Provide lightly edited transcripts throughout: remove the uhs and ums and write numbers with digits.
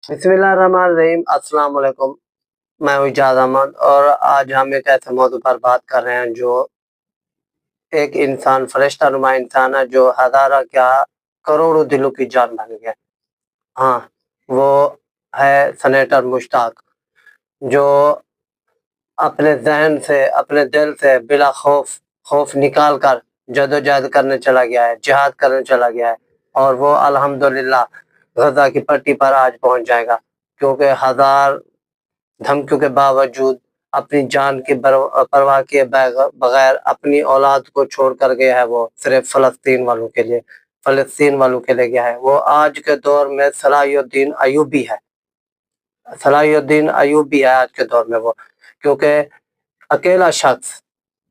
बिस्मिल्लाहिर्रहमानिर्रहीम। अस्सलाम वालेकुम। मैं हूँ इजाज़ अहमद और आज हम एक ऐसे मौजू पर बात कर रहे हैं जो एक इंसान फरिश्ता नुमा इंसान है जो हज़ारा क्या करोड़ों दिलों की जान बन गया। हाँ, वो है सेनेटर मुश्ताक, जो अपने ज़हन से, अपने दिल से बिला खौफ निकाल कर जद्दोजहद करने चला गया है, जिहाद करने चला गया है और वो अल्हम्दुलिल्लाह ग़ज़ा की पट्टी पर आज पहुँच जाएगा, क्योंकि हज़ार धमकियों के बावजूद अपनी जान की परवाह किए बगैर अपनी औलाद को छोड़ कर गया है। वो सिर्फ फ़लस्तीन वालों के लिए गया है। वो आज के दौर में सलाहुद्दीन अय्यूबी है आज के दौर में वो, क्योंकि अकेला शख्स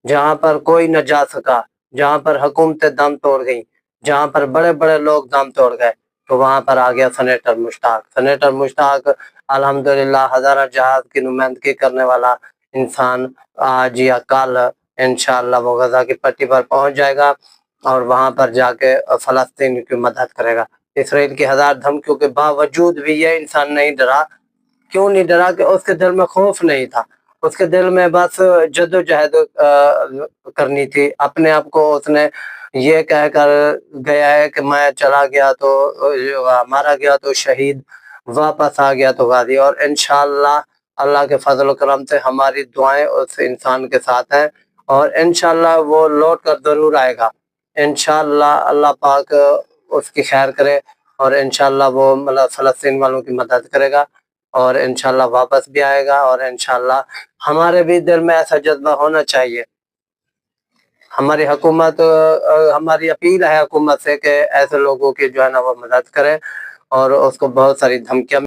जहाँ पर कोई न जा सका, जहाँ पर हुकूमतें दम तोड़ गईं, जहाँ पर बड़े-बड़े लोग दम तोड़ गए, तो वहाँ पर आ गया सेनेटर मुश्ताक। सेनेटर मुश्ताक अल्हम्दुलिल्लाह हज़ारा जहाद की नुमाइंदगी करने वाला इंसान आज या कल इंशाअल्लाह वो ग़ज़ा की पट्टी पर पहुँच जाएगा और वहाँ पर जाके फ़लस्तीन की मदद करेगा। इसराइल की हज़ार धमकियों के बावजूद भी ये इंसान नहीं डरा। क्यों नहीं डरा? कि उसके दिल में खौफ नहीं था, उसके दिल में बस जद्दोजहद करनी थी। अपने आप को उसने ये कहकर गया है कि मैं चला गया तो मारा गया तो शहीद, वापस आ गया तो गाज़ी। और इंशाअल्लाह अल्लाह के फज़ल व करम से हमारी दुआएँ उस इंसान के साथ हैं और इंशाअल्लाह वो लौट कर ज़रूर आएगा। इंशाअल्लाह अल्लाह पाक उसकी खैर करे और इंशाअल्लाह वो मतलब फ़लस्तीन वालों की मदद करेगा और इंशाअल्लाह वापस भी आएगा और इंशाअल्लाह हमारे भी दिल में ऐसा जज़्बा होना चाहिए। हमारी हमारी अपील है हुकूमत से कि ऐसे लोगों की जो है ना वो मदद करें और उसको बहुत सारी धमकियाँ